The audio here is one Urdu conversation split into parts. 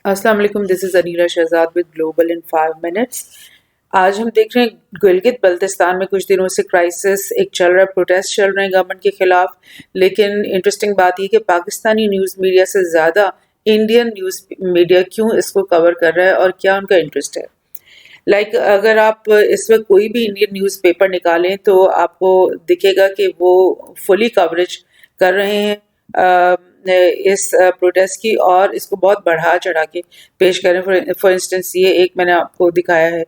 السلام علیکم، this is Aneera Shahzad with global in 5 minutes. آج ہم دیکھ رہے ہیں گلگت بلتستان میں کچھ دنوں سے کرائسس ایک چل رہا ہے، پروٹیسٹ چل رہے ہیں گورنمنٹ کے خلاف، لیکن انٹرسٹنگ بات یہ کہ پاکستانی نیوز میڈیا سے زیادہ انڈین نیوز میڈیا کیوں اس کو کور کر رہا ہے اور کیا ان کا انٹرسٹ ہے۔ اگر آپ اس وقت کوئی بھی انڈین نیوز پیپر نکالیں تو آپ کو دکھے گا کہ وہ فلی کوریج کر رہے ہیں اس پروٹیسٹ کی، اور اس کو بہت بڑھا چڑھا کے پیش کریں۔ فار انسٹنس یہ ایک میں نے آپ کو دکھایا ہے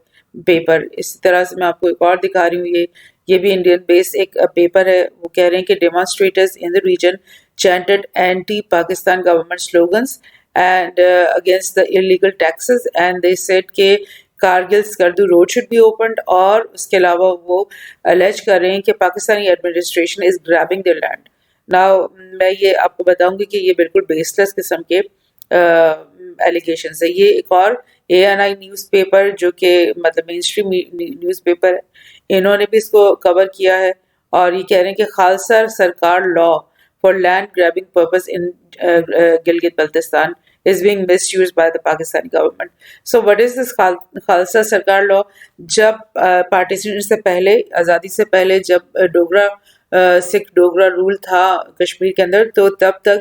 پیپر، اسی طرح سے میں آپ کو ایک اور دکھا رہی ہوں، یہ بھی انڈین بیس ایک پیپر ہے۔ وہ کہہ رہے ہیں کہ ڈیمانسٹریٹرز ان the region chanted anti-Pakistan government slogans and against the illegal taxes, and they said کہ Kargil Skardu road should be opened, اور اس کے علاوہ وہ الیج کر رہے ہیں کہ Pakistani administration is grabbing the land. Now میں یہ آپ کو بتاؤں گی کہ یہ بالکل بیس لیس قسم کے ایلیگیشنز ہے۔ یہ ایک اور ANI نیوز پیپر جو کہ مطلب مین اسٹریم نیوز پیپر ہے، انہوں نے بھی اس کو کور کیا ہے، اور یہ کہہ رہے ہیں کہ Khalsa Sarkar law for land grabbing purpose in Gilgit Baltistan is being misused by the Pakistani government. So what is this خالصہ سرکار لا؟ جب پارٹیشن سے پہلے، آزادی سے پہلے، جب سکھ ڈوگرا رول تھا کشمیر کے اندر، تو تب تک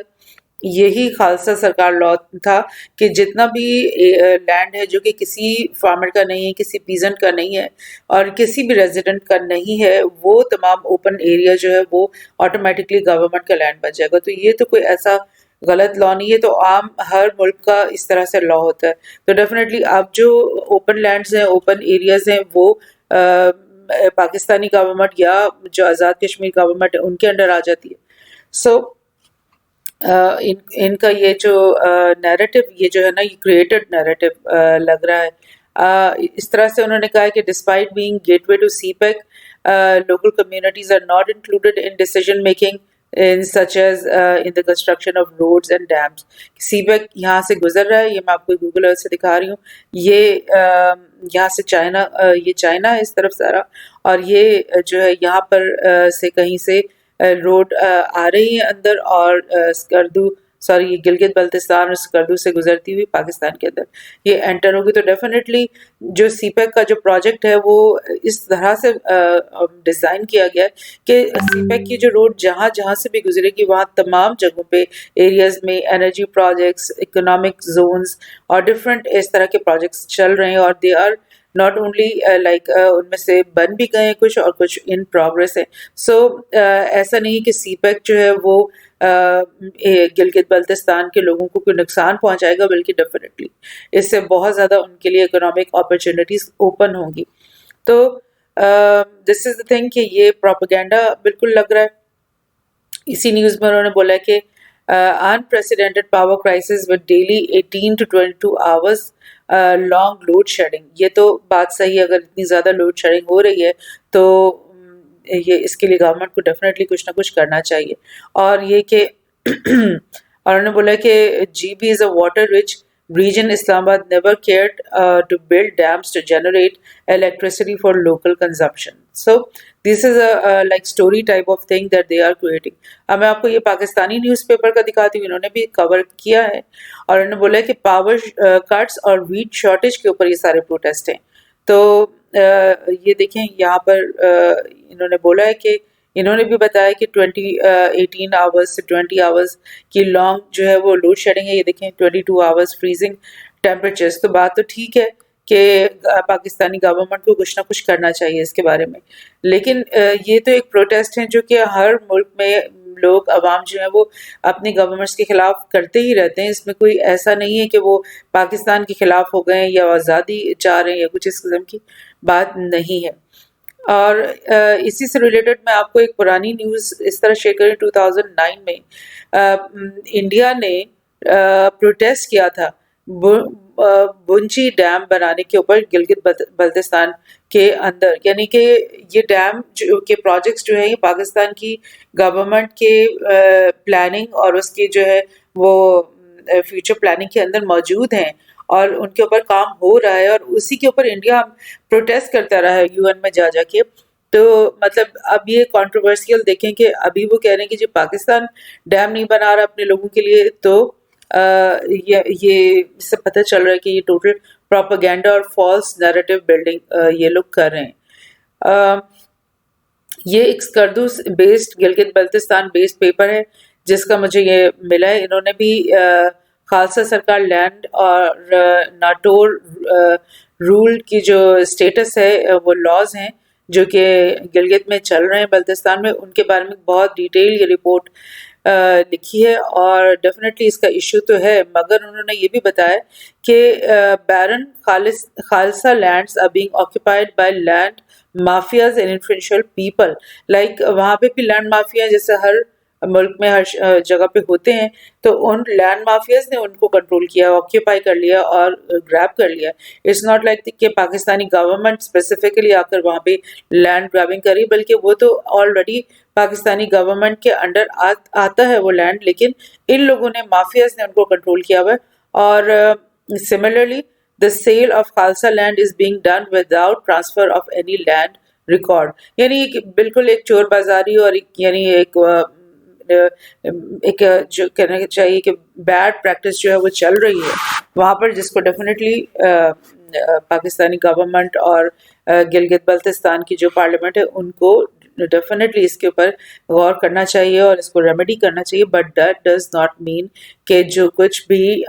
یہی خالصہ سرکار لا تھا کہ جتنا بھی لینڈ ہے جو کہ کسی فارمر کا نہیں ہے، کسی پیزنٹ کا نہیں ہے، اور کسی بھی ریزیڈنٹ کا نہیں ہے، وہ تمام اوپن ایریا جو ہے وہ آٹومیٹکلی گورنمنٹ کا لینڈ بن جائے گا۔ تو یہ تو کوئی ایسا غلط لا نہیں ہے، تو عام ہر ملک کا اس طرح سے لا ہوتا ہے۔ تو ڈیفینیٹلی اب جو اوپن لینڈز ہیں، اوپن ایریاز ہیں، وہ پاکستانی گورنمنٹ یا جو آزاد کشمیر گورنمنٹ ہے ان کے انڈر آ جاتی ہے۔ سو ان کا یہ جو نیریٹو، یہ جو ہے نا، یہ کریٹڈ نیریٹو لگ رہا ہے۔ اس طرح سے انہوں نے کہا ہے کہ despite being gateway to CPEC, local communities are not included in decision making in such as in the construction of roads and dams۔ CPEC یہاں سے گزر رہا ہے، یہ میں آپ کو گوگل ارتھ سے دکھا رہی ہوں، یہ یہاں سے چائنا، یہ چائنا ہے اس طرف سارا، اور یہ جو ہے یہاں پر سے کہیں سے روڈ آ رہی ہے اندر، اور یہ گلگت بلتستان اور سکردو سے گزرتی ہوئی پاکستان کے اندر یہ انٹر ہوگی۔ تو ڈیفینیٹلی جو سی پیک کا جو پروجیکٹ ہے وہ اس طرح سے ڈیزائن کیا گیا ہے کہ سی پیک کی جو روڈ جہاں جہاں سے بھی گزرے گی، وہاں تمام جگہوں پہ ایریاز میں انرجی پروجیکٹس، اکنامک زونز اور ڈفرینٹ اس طرح کے پروجیکٹس چل رہے ہیں، اور دے آر ناٹ اونلی ان میں سے بن بھی گئے ہیں کچھ، اور کچھ ان پروگرس ہے۔ سو ایسا نہیں کہ سی پیک جو ہے وہ گلگت بلتستان کے لوگوں کو کوئی نقصان پہنچائے گا، بلکہ ڈیفینیٹلی اس سے بہت زیادہ ان کے لیے اکنامک اپرچونیٹیز اوپن ہوں گی۔ تو دس از دا تھنگ کہ یہ پروپیگنڈا بالکل لگ رہا ہے۔ اسی نیوز میں انہوں نے بولا کہ unprecedented power crisis with daily 18 to 22 hours long load shedding۔ یہ تو بات صحیح ہے، اگر اتنی زیادہ لوڈ شیڈنگ ہو رہی ہے تو یہ اس کے لیے گورنمنٹ کو ڈیفینیٹلی کچھ نہ کچھ کرنا چاہیے۔ اور یہ کہ اور انہوں نے بولا کہ GB is a water rich region. Islamabad never cared to build dams to generate electricity for local consumption. So this is a like story type of thing that they are creating. اب میں آپ کو یہ پاکستانی نیوز پیپر کا دکھاتی ہوں، انہوں نے بھی کور کیا ہے، اور انہوں نے بولا کہ پاور کٹس اور ویٹ شارٹیج کے اوپر یہ سارے پروٹیسٹ ہیں۔ تو یہ دیکھیں یہاں پر انہوں نے بولا ہے کہ انہوں نے بھی بتایا کہ 18 آورس سے 20 آورس کی لانگ جو ہے وہ لوڈ شیڈنگ ہے۔ یہ دیکھیں 22 آورس فریزنگ ٹیمپریچرز۔ تو بات تو ٹھیک ہے کہ پاکستانی گورنمنٹ کو کچھ نہ کچھ کرنا چاہیے اس کے بارے میں، لیکن یہ تو ایک پروٹیسٹ ہیں جو کہ ہر ملک میں لوگ، عوام جو ہیں وہ اپنی گورنمنٹس کے خلاف کرتے ہی رہتے ہیں۔ اس میں کوئی ایسا نہیں ہے کہ وہ پاکستان کے خلاف ہو گئے ہیں یا آزادی چاہ رہے ہیں یا کچھ اس قسم کی بات نہیں ہے۔ اور اسی سے ریلیٹڈ میں آپ کو ایک پرانی نیوز اس طرح شیئر کریں۔ 2009 میں انڈیا نے پروٹیسٹ کیا تھا بنچی ڈیم بنانے کے اوپر گلگت بلتستان کے اندر، یعنی کہ یہ ڈیم کے پروجیکٹس جو ہیں یہ پاکستان کی گورنمنٹ کے پلاننگ اور اس کی جو ہے وہ فیوچر پلاننگ کے اندر موجود ہیں، اور ان کے اوپر کام ہو رہا ہے، اور اسی کے اوپر انڈیا پروٹیسٹ کرتا رہا ہے UN میں جا کے۔ تو مطلب اب یہ کنٹروورسیل دیکھیں کہ ابھی وہ کہہ رہے ہیں کہ جو پاکستان ڈیم نہیں بنا رہا اپنے لوگوں کے لیے، تو یہ اس سے پتہ چل رہا ہے کہ یہ ٹوٹل پروپیگنڈا اور فالس نیریٹو بلڈنگ یہ لوگ کر رہے ہیں. یہ ایک Skardu based Gilgit Baltistan based paper ہے جس کا مجھے یہ ملا ہے. انہوں نے بھی خالصہ سرکار لینڈ اور ناٹور رول کی جو اسٹیٹس ہے وہ لاز ہیں جو کہ گلگت میں چل رہے ہیں بلتستان میں، ان کے بارے میں بہت ڈیٹیل یہ رپورٹ لکھی ہے. اور ڈیفینیٹلی اس کا ایشو تو ہے، مگر انہوں نے یہ بھی بتایا کہ barren Khalsa lands are being occupied by land mafias and influential people. Like وہاں پہ بھی لینڈ مافیا جیسے ہر ملک میں ہر جگہ پہ ہوتے ہیں، تو ان لینڈ مافیاز نے ان کو کنٹرول کیا، آکیوپائی کر لیا اور گریب کر لیا. اٹس ناٹ لائک کہ پاکستانی گورنمنٹ اسپیسیفکلی آ کر وہاں پہ لینڈ گریبنگ کری، بلکہ وہ تو آلریڈی پاکستانی گورنمنٹ کے انڈر آتا ہے وہ لینڈ، لیکن ان لوگوں نے مافیاز نے ان کو کنٹرول کیا ہوا ہے. اور similarly the sale of Khalsa land is being done without transfer of any land record. یعنی بالکل ایک چور بازاری اور یعنی ایک جو کہنا چاہیے کہ بیڈ پریکٹس جو ہے وہ چل رہی ہے وہاں پر، جس کو ڈیفینیٹلی پاکستانی گورنمنٹ اور گلگت بلتستان کی جو پارلیمنٹ ہے ان کو ڈیفینیٹلی اس کے اوپر غور کرنا چاہیے اور اس کو ریمیڈی کرنا چاہیے. But that does not mean کہ جو کچھ بھی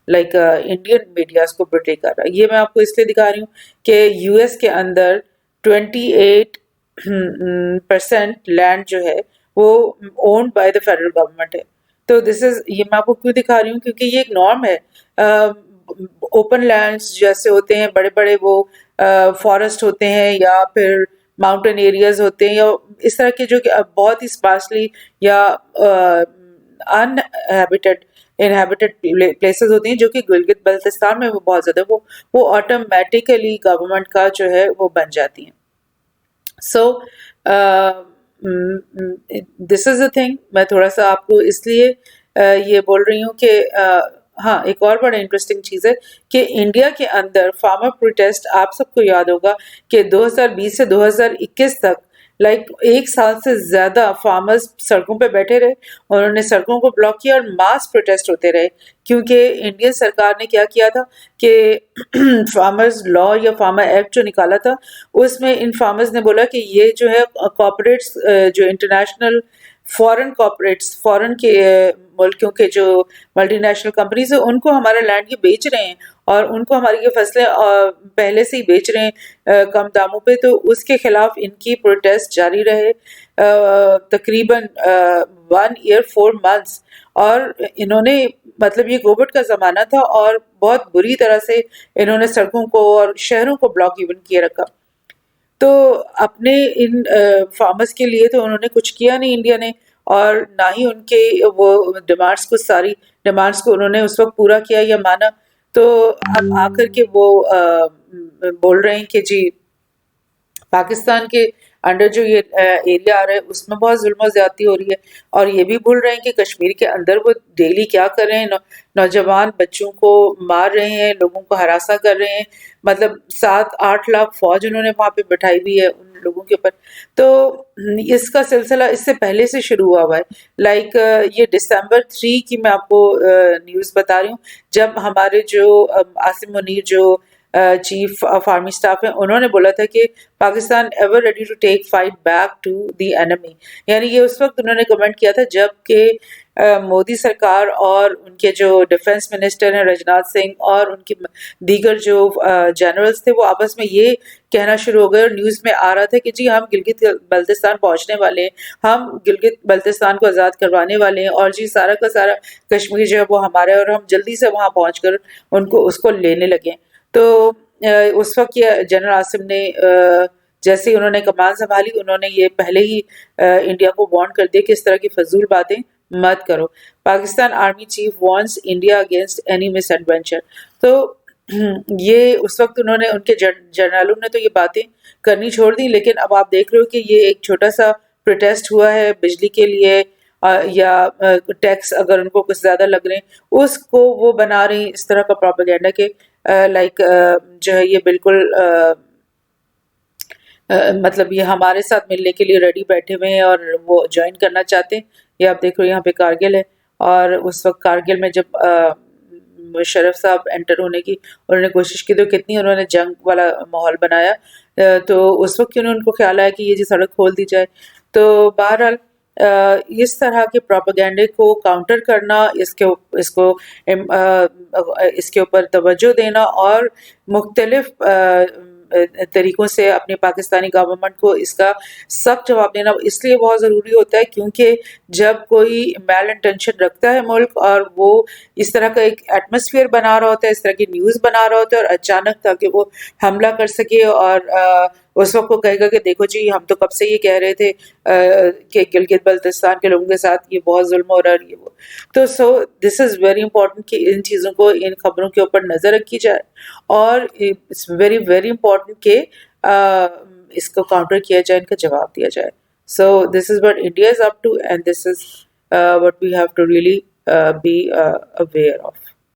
لائک انڈین میڈیاز کو بٹرے کر رہا ہے. یہ میں آپ کو اس لیے دکھا رہی ہوں کہ یو ایس کے اندر 28% لینڈ جو ہے وہ owned by the federal government ہے. تو یہ میں آپ کو کیوں دکھا رہی ہوں، کیونکہ یہ ایک نارم ہے. اوپن لینڈز جیسے ہوتے ہیں، بڑے بڑے وہ فارسٹ ہوتے ہیں یا پھر ماؤنٹین ایریاز ہوتے ہیں یا اس طرح کے جو کہ بہت ہی اسپارسلی یا انہیبیٹڈ پلیسز ہوتی ہیں، جو کہ گلگت بلتستان میں وہ بہت زیادہ وہ آٹومیٹیکلی گورنمنٹ کا جو ہے وہ بن جاتی ہیں. سو دس از اے تھنگ. میں تھوڑا سا آپ کو اس لیے یہ بول رہی ہوں کہ ہاں ایک اور بڑا انٹرسٹنگ چیز ہے کہ انڈیا کے اندر فارمر پروٹیسٹ، آپ سب کو یاد ہوگا کہ 2020 سے 2021 تک لائک ایک سال سے زیادہ فارمرز سڑکوں پہ بیٹھے رہے، انہوں نے سڑکوں کو بلاک کیا اور ماس پروٹیسٹ ہوتے رہے، کیونکہ انڈین سرکار نے کیا تھا کہ فارمرز لا یا فارمر ایکٹ جو نکالا تھا اس میں ان فارمرز نے بولا کہ یہ جو ہے کارپوریٹس جو انٹرنیشنل فورن کارپوریٹس، فورن کے ملکوں کے جو ملٹی نیشنل کمپنیز ہیں ان کو ہمارا لینڈ یہ بیچ رہے ہیں اور ان کو ہماری یہ فصلیں پہلے سے ہی بیچ رہے ہیں کم داموں پہ. تو اس کے خلاف ان کی پروٹیسٹ جاری رہے تقریباً 1 year 4 months. اور انہوں نے مطلب یہ کووڈ کا زمانہ تھا اور بہت بری طرح سے انہوں نے سڑکوں کو اور شہروں کو بلاک ایون کیے رکھا. تو اپنے ان فارمرز کے لیے تو انہوں نے کچھ کیا نہیں انڈیا نے، اور نہ ہی ان کے وہ ساری ڈیمانڈس کو انہوں نے اس وقت پورا کیا یا مانا. تو اب آ کر کے وہ بول رہے ہیں کہ جی پاکستان کے انڈر جو یہ ایریا آ رہا ہے اس میں بہت ظلم و زیادتی ہو رہی ہے، اور یہ بھی بھول رہے ہیں کہ کشمیر کے اندر وہ ڈیلی کیا کر رہے ہیں، نوجوان بچوں کو مار رہے ہیں، لوگوں کو ہراساں کر رہے ہیں. مطلب 7-8 لاکھ فوج انہوں نے وہاں پہ بٹھائی ہوئی ہے ان لوگوں کے اوپر. تو اس کا سلسلہ اس سے پہلے سے شروع ہوا ہوا ہے. لائک یہ December 3 کی میں آپ کو نیوز بتا رہی ہوں، جب ہمارے جو عاصم منیر جو چیف آف آرمی اسٹاف ہیں انہوں نے بولا تھا کہ Pakistan ever ready to take fight back to the enemy. یعنی یہ اس وقت انہوں نے کمنٹ کیا تھا جب کہ مودی سرکار اور ان کے جو ڈیفنس منسٹر ہیں راجناتھ سنگھ اور ان کی دیگر جو جنرلز تھے وہ آپس میں یہ کہنا شروع ہو گئے اور نیوز میں آ رہا تھا کہ جی ہم گلگت بلتستان پہنچنے والے ہیں، ہم گلگت بلتستان کو آزاد کروانے والے ہیں، اور جی سارا کا سارا کشمیر جو ہے وہ ہمارا ہے اور ہم جلدی سے وہاں پہنچ کر اس کو لینے لگے. تو اس وقت یہ جنرل عاصم نے جیسے انہوں نے کمان سنبھالی انہوں نے یہ پہلے ہی انڈیا کو وارن کر دیا کہ اس طرح کی فضول باتیں مت کرو. Pakistan army chief warns India against any misadventure. تو یہ اس وقت انہوں نے ان کے جنرلوں نے تو یہ باتیں کرنی چھوڑ دی، لیکن اب آپ دیکھ رہے ہو کہ یہ ایک چھوٹا سا پروٹیسٹ ہوا ہے بجلی کے لیے یا ٹیکس اگر ان کو کچھ زیادہ لگ رہے ہیں اس کو وہ بنا رہی اس طرح کا پروپیگنڈا کہ لائک جو ہے یہ بالکل مطلب یہ ہمارے ساتھ ملنے کے لیے ریڈی بیٹھے ہوئے ہیں اور وہ جوائن کرنا چاہتے ہیں. یہ آپ دیکھ رہے ہو یہاں پہ کارگل ہے اور اس وقت کارگل میں جب مشرف صاحب انٹر ہونے کی انہوں نے کوشش کی تو کتنی انہوں نے جنگ والا ماحول بنایا. تو اس وقت کیوں ان کو خیال آیا کہ یہ جی سڑک کھول دی جائے. تو بہرحال اس طرح کے پروپیگنڈے کو کاؤنٹر کرنا، اس کے اوپر توجہ دینا اور مختلف طریقوں سے اپنی پاکستانی گورنمنٹ کو اس کا سخت جواب دینا اس لیے بہت ضروری ہوتا ہے کیونکہ جب کوئی میل انٹینشن رکھتا ہے ملک اور وہ اس طرح کا ایک ایٹماسفیئر بنا رہا ہوتا ہے، اس طرح کی نیوز بنا رہا ہوتا ہے اور اچانک تاکہ وہ حملہ کر سکے اور اس وقت وہ کہے گا کہ دیکھو جی ہم تو کب سے یہ کہہ رہے تھے کہ گلگت بلتستان کے لوگوں کے ساتھ یہ بہت ظلم ہو رہا ہے یہ وہ. تو سو دس از ویری امپورٹنٹ کہ ان چیزوں کو، ان خبروں کے اوپر نظر رکھی جائے اور اٹس ویری ویری امپورٹنٹ کہ اس کو کاؤنٹر کیا جائے، ان کا جواب دیا جائے. سو دس از what India is up to and this is what we have to really be aware of.